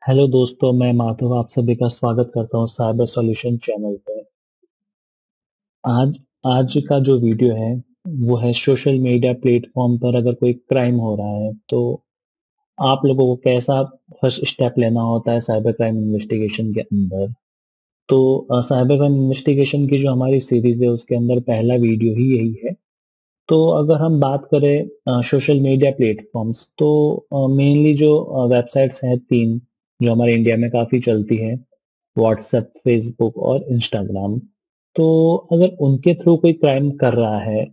Hello दोस्तों, मैं माधव आप सभी का स्वागत करता हूँ साइबर सॉल्यूशन चैनल पे। आज आज का जो वीडियो है वो है सोशल मीडिया प्लेटफॉर्म पर अगर कोई क्राइम हो रहा है तो आप लोगों को कैसा फर्स्ट स्टेप लेना होता है साइबर क्राइम इन्वेस्टिगेशन के अंदर। तो साइबर क्राइम इन्वेस्टिगेशन की जो हमारी सीरीज है उसके अंदर पहला वीडियो ही यही है। तो अगर हम बात करें सोशल मीडिया प्लेटफॉर्म्स तो मेनली जो वेबसाइट्स हैं तीन जो हमारे इंडिया में काफी चलती है, व्हाट्सएप, फेसबुक और इंस्टाग्राम। तो अगर उनके थ्रू कोई क्राइम कर रहा है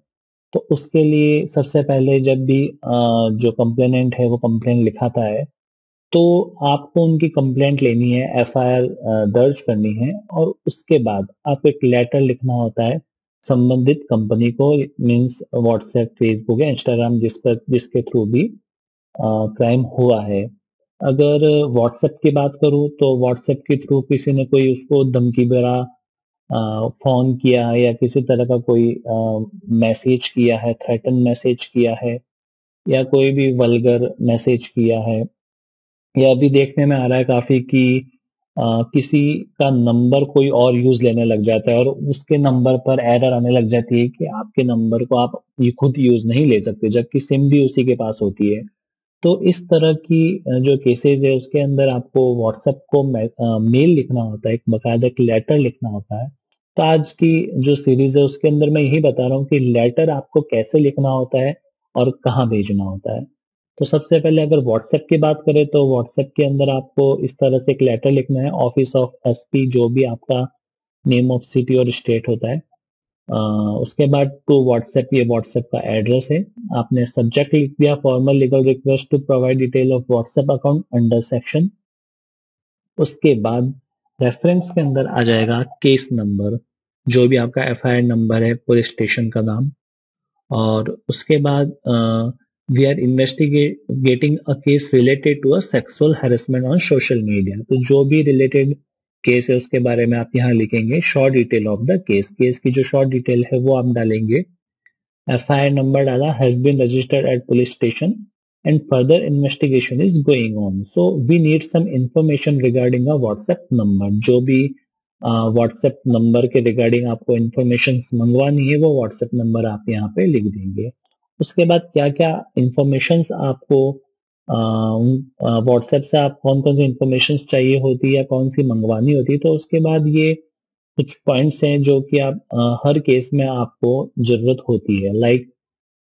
तो उसके लिए सबसे पहले जब भी जो कंप्लेनेंट है वो कंप्लेंट लिखाता है तो आपको उनकी कंप्लेंट लेनी है, एफआईआर दर्ज करनी है और उसके बाद आपको एक लेटर लिखना होता है संबंधित कंपनी को, मीन्स व्हाट्सएप, फेसबुक या इंस्टाग्राम जिसके थ्रू भी क्राइम हुआ है। अगर व्हाट्सएप की बात करूं तो व्हाट्सएप के थ्रू किसी ने कोई उसको धमकी भरा फोन किया है या किसी तरह का कोई मैसेज किया है, थ्रेटन मैसेज किया है या कोई भी वल्गर मैसेज किया है, या अभी देखने में आ रहा है काफी कि किसी का नंबर कोई और यूज लेने लग जाता है और उसके नंबर पर एरर आने लग जाती है कि आपके नंबर को आप ये खुद यूज नहीं ले सकते जबकि सिम भी उसी के पास होती है। तो इस तरह की जो केसेस है उसके अंदर आपको व्हाट्सएप को मेल लिखना होता है, एक बकायदा एक लेटर लिखना होता है। तो आज की जो सीरीज है उसके अंदर मैं यही बता रहा हूँ कि लेटर आपको कैसे लिखना होता है और कहाँ भेजना होता है। तो सबसे पहले अगर व्हाट्सएप की बात करें तो व्हाट्सएप के अंदर आपको इस तरह से एक लेटर लिखना है, ऑफिस ऑफ एसपी जो भी आपका नेम ऑफ सिटी और स्टेट होता है। उसके बाद टू व्हाट्सएप, ये व्हाट्सएप का एड्रेस है। आपने सब्जेक्ट लिख दिया formal legal request to provide detail of WhatsApp account under section. उसके बाद रेफरेंस के अंदर आ जाएगा केस नंबर, जो भी आपका एफआईआर नंबर है, पुलिस स्टेशन का नाम। और उसके बाद we are investigating a case related to a sexual harassment on social media. तो जो भी रिलेटेड केस है उसके बारे में आप यहाँ लिखेंगे short detail of the case, case की जो शॉर्ट डिटेल है वो आप डालेंगे। एफआईआर नंबर डाला, has been registered at police station and further investigation is going on, so we need some information regarding a WhatsApp number. जो भी WhatsApp number के रिगार्डिंग आपको इंफॉर्मेशन मंगवानी है वो व्हाट्सएप नंबर आप यहाँ पे लिख देंगे। उसके बाद क्या क्या इंफॉर्मेशन आपको व्हाट्सएप से आप कौन कौन सी इंफॉर्मेशन चाहिए होती है या कौन सी मंगवानी होती है, तो उसके बाद ये कुछ पॉइंट्स हैं जो कि आप हर केस में आपको जरूरत होती है। Like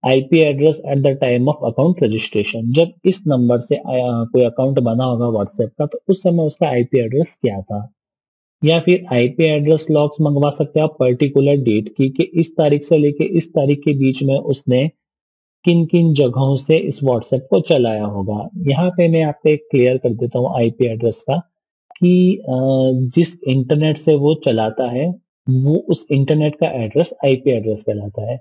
IP address at the time of account registration, जब इस नंबर से कोई अकाउंट बना होगा व्हाट्सएप का तो उस समय उसका आईपी एड्रेस क्या था। या फिर आईपी एड्रेस लॉग्स मंगवा सकते हैं आप पर्टिकुलर डेट की कि इस तारीख से लेके इस तारीख के बीच में उसने किन किन जगहों से इस व्हाट्सएप को चलाया होगा। यहाँ पे मैं आपको एक क्लियर कर देता हूँ आईपी एड्रेस का कि जिस इंटरनेट से वो चलाता है वो उस इंटरनेट का एड्रेस आईपी एड्रेस कहलाता है।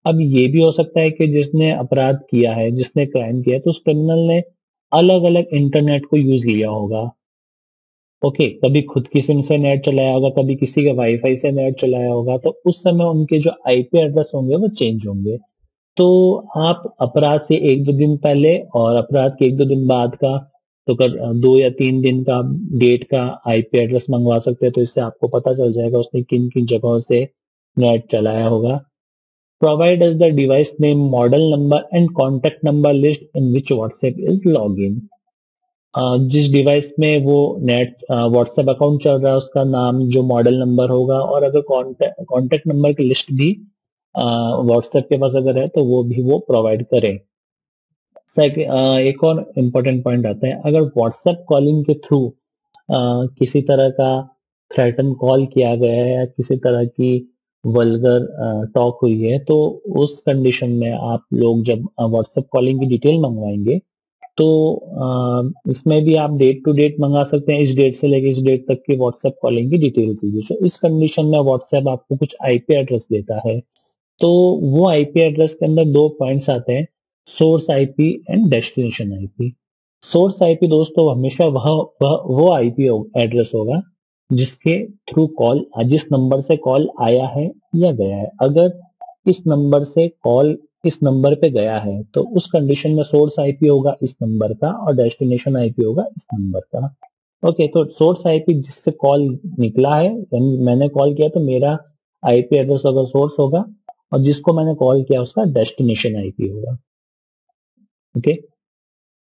अब ये भी हो सकता है कि जिसने अपराध किया है, जिसने क्राइम किया है, तो उस क्रिमिनल ने अलग अलग इंटरनेट को यूज किया होगा। ओके, कभी खुद की सिम से नेट चलाया होगा, कभी किसी के वाईफाई से नेट चलाया होगा, तो उस समय उनके जो आईपी एड्रेस होंगे वो चेंज होंगे। तो आप अपराध से एक दो दिन पहले और अपराध के एक दो दिन बाद का, तो कर 2 या 3 दिन का डेट का आईपी एड्रेस मंगवा सकते हैं, तो इससे आपको पता चल जाएगा उसने किन किन जगहों से नेट चलाया होगा। Provide us the device name, model number and contact number list in which WhatsApp is log in. जिस डिवाइस में वो नेट व्हाट्सएप अकाउंट चल रहा है उसका नाम, जो मॉडल नंबर होगा, और अगर कॉन्टेक्ट नंबर की लिस्ट भी व्हाट्सएप के पास अगर है तो वो भी वो प्रोवाइड करें। एक और इम्पोर्टेंट पॉइंट आता है, अगर व्हाट्सएप कॉलिंग के थ्रू किसी तरह का थ्रेटन कॉल किया गया है या किसी तरह की वल्गर टॉक हुई है तो उस कंडीशन में आप लोग जब व्हाट्सएप कॉलिंग की डिटेल मंगवाएंगे तो इसमें भी आप डेट टू डेट मंगा सकते हैं, इस डेट से लेकर इस डेट तक की व्हाट्सएप कॉलिंग की डिटेल दीजिए। तो इस कंडीशन में व्हाट्सएप आपको कुछ आईपी एड्रेस देता है। तो वो आईपी एड्रेस के अंदर दो पॉइंट्स आते हैं, source IP and destination IP. Source IP दोस्तों हमेशा वो आईपी एड्रेस होगा जिसके थ्रू कॉल, जिस नंबर से कॉल आया है या गया है। अगर इस नंबर से कॉल इस नंबर पे गया है तो उस कंडीशन में सोर्स आईपी होगा इस नंबर का और डेस्टिनेशन आईपी होगा इस नंबर का। ओके, तो सोर्स आईपी जिससे कॉल निकला है, यानी मैंने कॉल किया तो मेरा आईपी एड्रेस अगर सोर्स होगा, और जिसको मैंने कॉल किया उसका डेस्टिनेशन आईपी होगा। ओके,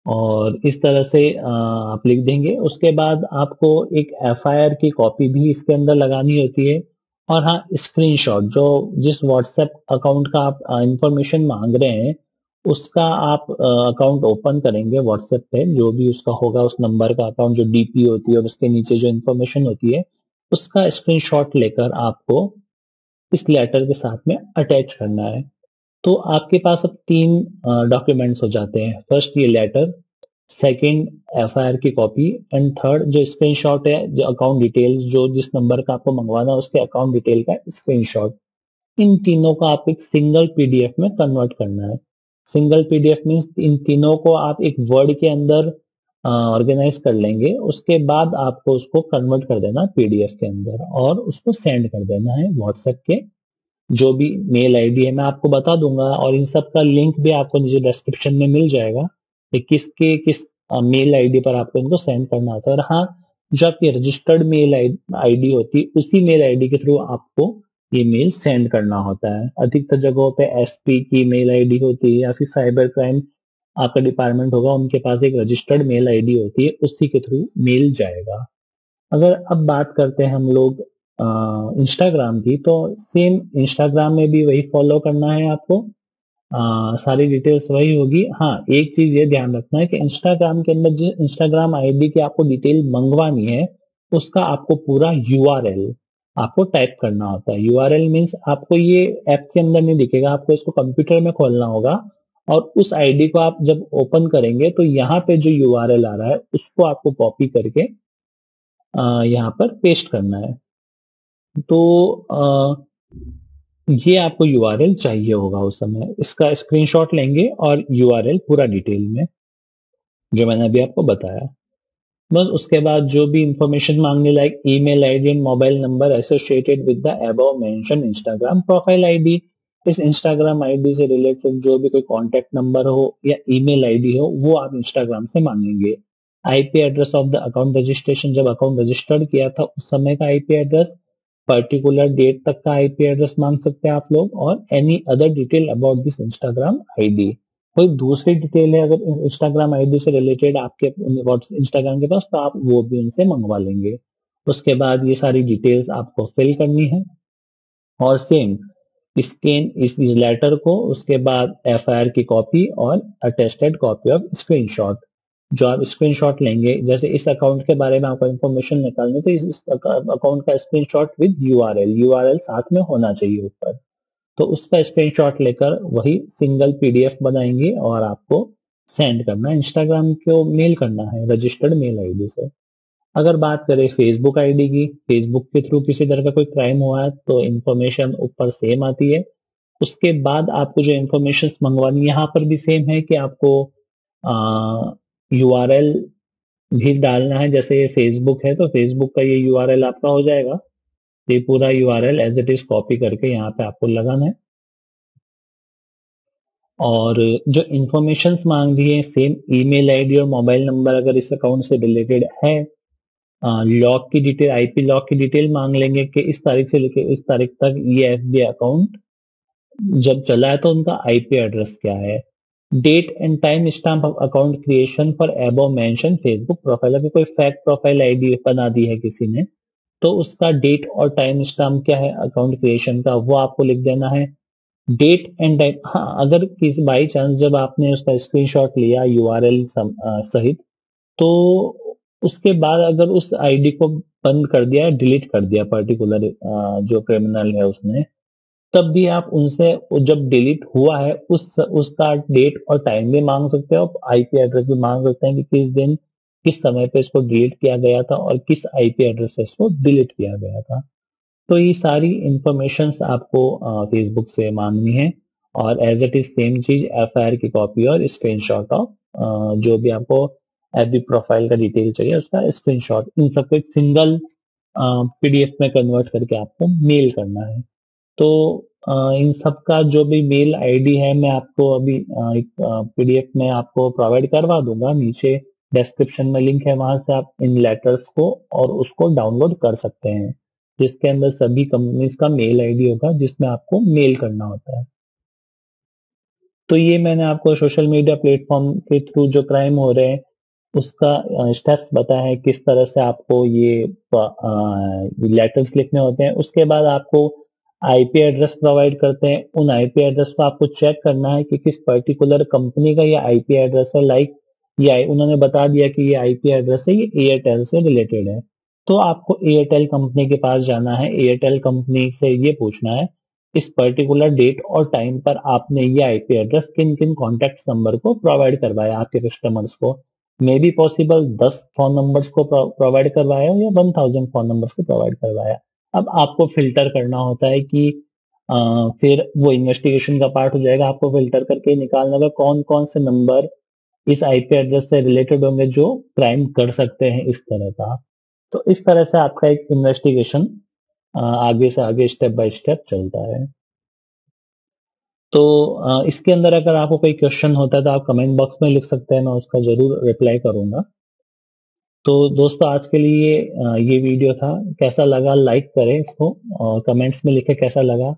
और इस तरह से आप लिख देंगे। उसके बाद आपको एक एफआईआर की कॉपी भी इसके अंदर लगानी होती है। और हाँ, स्क्रीनशॉट जो जिस व्हाट्सएप अकाउंट का आप इंफॉर्मेशन मांग रहे हैं, उसका आप अकाउंट ओपन करेंगे व्हाट्सएप पे, जो भी उसका होगा उस नंबर का अकाउंट, जो डीपी होती है और उसके नीचे जो इन्फॉर्मेशन होती है, उसका स्क्रीनशॉट लेकर आपको इस लेटर के साथ में अटैच करना है। तो आपके पास अब तीन डॉक्यूमेंट्स हो जाते हैं। फर्स्ट ये लेटर, सेकंड एफआईआर की कॉपी, एंड थर्ड जो स्क्रीनशॉट है, जो अकाउंट डिटेल्स, जो जिस नंबर का आपको मंगवाना है उसके अकाउंट डिटेल का स्क्रीनशॉट। इन तीनों को आप एक सिंगल पीडीएफ में कन्वर्ट करना है। सिंगल पीडीएफ मीन्स इन तीनों को आप एक वर्ड के अंदर ऑर्गेनाइज कर लेंगे। उसके बाद आपको उसको कन्वर्ट कर देना पीडीएफ के अंदर और उसको सेंड कर देना है व्हाट्सएप के जो भी मेल आईडी है, मैं आपको बता दूंगा, और इन सब का लिंक भी आपको नीचे डिस्क्रिप्शन में मिल जाएगा कि किस मेल आईडी पर आपको इनको सेंड करना होता है। और हाँ, जो आपकी रजिस्टर्ड मेल आईडी होती है, उसी मेल आईडी के थ्रू आपको ये मेल सेंड करना होता है। अधिकतर जगहों पे एसपी की मेल आईडी होती है, या फिर साइबर क्राइम आपका डिपार्टमेंट होगा, उनके पास एक रजिस्टर्ड मेल आईडी होती है, उसी के थ्रू मेल जाएगा। अगर अब बात करते हैं हम लोग इंस्टाग्राम की, तो सेम इंस्टाग्राम में भी वही फॉलो करना है आपको। सारी डिटेल्स वही होगी। हाँ, एक चीज ये ध्यान रखना है कि इंस्टाग्राम के अंदर जिस इंस्टाग्राम आईडी की आपको डिटेल मंगवानी है, उसका आपको पूरा यूआरएल आपको टाइप करना होता है। यूआरएल मीन्स आपको ये ऐप के अंदर नहीं दिखेगा, आपको इसको कंप्यूटर में खोलना होगा, और उस आईडी को आप जब ओपन करेंगे तो यहाँ पे जो यूआरएल आ रहा है उसको आपको कॉपी करके यहाँ पर पेस्ट करना है। तो ये आपको यूआरएल चाहिए होगा उस समय, इसका स्क्रीनशॉट लेंगे और यूआरएल पूरा डिटेल में जो मैंने अभी आपको बताया। बस उसके बाद जो भी इंफॉर्मेशन मांगने लायक email ID and mobile number associated with the above mention Instagram profile ID, इस इंस्टाग्राम आईडी से रिलेटेड जो भी कोई कांटेक्ट नंबर हो या ईमेल आईडी हो वो आप इंस्टाग्राम से मांगेंगे। IP address of the account registration, जब अकाउंट रजिस्टर्ड किया था उस समय का आईपी एड्रेस, पर्टिकुलर डेट तक का आईपी एड्रेस मांग सकते हैं आप लोग, और any other detail about this Instagram ID. कोई दूसरी डिटेल है अगर इंस्टाग्राम आईडी से रिलेटेड आपके इंस्टाग्राम के पास, तो आप वो भी उनसे मंगवा लेंगे। उसके बाद ये सारी डिटेल्स आपको फिल करनी है, और सेम स्कैन इस लेटर को, उसके बाद एफआईआर की कॉपी और अटेस्टेड कॉपी ऑफ स्क्रीनशॉट, जो आप स्क्रीनशॉट लेंगे। जैसे इस अकाउंट के बारे में आपको इन्फॉर्मेशन निकालनी, तो इस अकाउंट का स्क्रीनशॉट विद यूआरएल, यूआरएल साथ में होना चाहिए ऊपर। तो उसका स्क्रीनशॉट लेकर वही सिंगल पीडीएफ बनाएंगे और आपको सेंड करना है, इंस्टाग्राम को मेल करना है रजिस्टर्ड मेल आईडी से। अगर बात करें फेसबुक आईडी की, फेसबुक के थ्रू किसी तरह का कोई क्राइम हुआ है तो इन्फॉर्मेशन ऊपर सेम आती है। उसके बाद आपको जो इन्फॉर्मेशन मंगवानी है, यहाँ पर भी सेम है कि आपको यूआरएल भी डालना है। जैसे ये फेसबुक है तो फेसबुक का ये यूआरएल आपका हो जाएगा, ये पूरा URL as it is copy करके यहाँ पे आपको लगाना है। और जो इन्फॉर्मेशन मांग रही है, सेम ईमेल आईडी और मोबाइल नंबर अगर इस अकाउंट से रिलेटेड है। लॉक की डिटेल, आईपी लॉक की डिटेल मांग लेंगे कि इस तारीख से लेकर इस तारीख तक ये एफबी अकाउंट जब चला है तो उनका आईपी एड्रेस क्या है। Date and time stamp account creation for above mention Facebook profile, अगर कोई फेक प्रोफाइल आईडी बना दी है किसी ने, तो उसका डेट और टाइम स्टैम्प क्या है अकाउंट क्रिएशन का, वो आपको लिख देना है। डेट एंड टाइम, हाँ, अगर किसी बाई चांस जब आपने उसका स्क्रीनशॉट लिया यूआरएल सहित, तो उसके बाद अगर उस आईडी को बंद कर दिया, डिलीट कर दिया पर्टिकुलर जो क्रिमिनल है उसने, तब भी आप उनसे जब डिलीट हुआ है उसका डेट और टाइम भी मांग सकते हो, आईपी एड्रेस भी मांग सकते हैं कि किस दिन किस समय पे इसको डिलीट किया गया था और किस आईपी एड्रेस से इसको डिलीट किया गया था। तो ये सारी इंफॉर्मेशन आपको फेसबुक से मांगनी है, और एज इट इज सेम चीज एफआईआर की कॉपी और स्क्रीनशॉट ऑफ जो भी आपको एफबी प्रोफाइल का डिटेल चाहिए उसका स्क्रीनशॉट, इन सबको एक सिंगल पीडीएफ में कन्वर्ट करके आपको मेल करना है। तो इन सब का जो भी मेल आईडी है मैं आपको अभी एक पीडीएफ में आपको प्रोवाइड करवा दूंगा नीचे डिस्क्रिप्शन में लिंक है, वहां से आप इन लेटर्स को और उसको डाउनलोड कर सकते हैं, जिसके अंदर सभी कंपनीज का मेल आईडी होगा जिसमें आपको मेल करना होता है। तो ये मैंने आपको सोशल मीडिया प्लेटफॉर्म के थ्रू जो क्राइम हो रहे हैं उसका स्टेप्स बताया है, किस तरह से आपको ये लेटर्स लिखने होते हैं। उसके बाद आपको आईपी एड्रेस प्रोवाइड करते हैं, उन आईपी एड्रेस को आपको चेक करना है कि किस पर्टिकुलर कंपनी का ये आईपी एड्रेस है। लाइक ये उन्होंने बता दिया कि ये आईपी एड्रेस है, ये एयरटेल से रिलेटेड है, तो आपको एयरटेल कंपनी के पास जाना है, एयरटेल कंपनी से ये पूछना है इस पर्टिकुलर डेट और टाइम पर आपने ये आईपी एड्रेस किन किन कॉन्टेक्ट नंबर को प्रोवाइड करवाया आपके कस्टमर्स को। May be possible 10 phone numbers को प्रोवाइड करवाया या 1000 फोन नंबर्स को प्रोवाइड करवाया। अब आपको फिल्टर करना होता है कि फिर वो इन्वेस्टिगेशन का पार्ट हो जाएगा, आपको फिल्टर करके निकालना होगा कौन कौन से नंबर इस आईपी एड्रेस से रिलेटेड होंगे जो क्राइम कर सकते हैं इस तरह का। तो इस तरह से आपका एक इन्वेस्टिगेशन आगे से आगे स्टेप बाय स्टेप चलता है। तो इसके अंदर अगर आपको कोई क्वेश्चन होता है तो आप कमेंट बॉक्स में लिख सकते हैं, मैं उसका जरूर रिप्लाई करूंगा। तो दोस्तों आज के लिए ये वीडियो था, कैसा लगा लाइक करें इसको और कमेंट्स में लिखें कैसा लगा,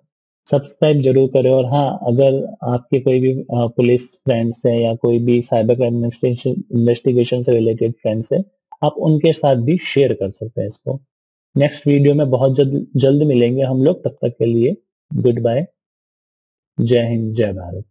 सब्सक्राइब जरूर करें। और हाँ, अगर आपके कोई भी पुलिस फ्रेंड्स है या कोई भी साइबर क्राइम इन्वेस्टिगेशन से रिलेटेड फ्रेंड्स है, आप उनके साथ भी शेयर कर सकते हैं इसको। नेक्स्ट वीडियो में बहुत जल्द जल्द मिलेंगे हम लोग, तब तक के लिए गुड बाय, जय हिंद जय भारत।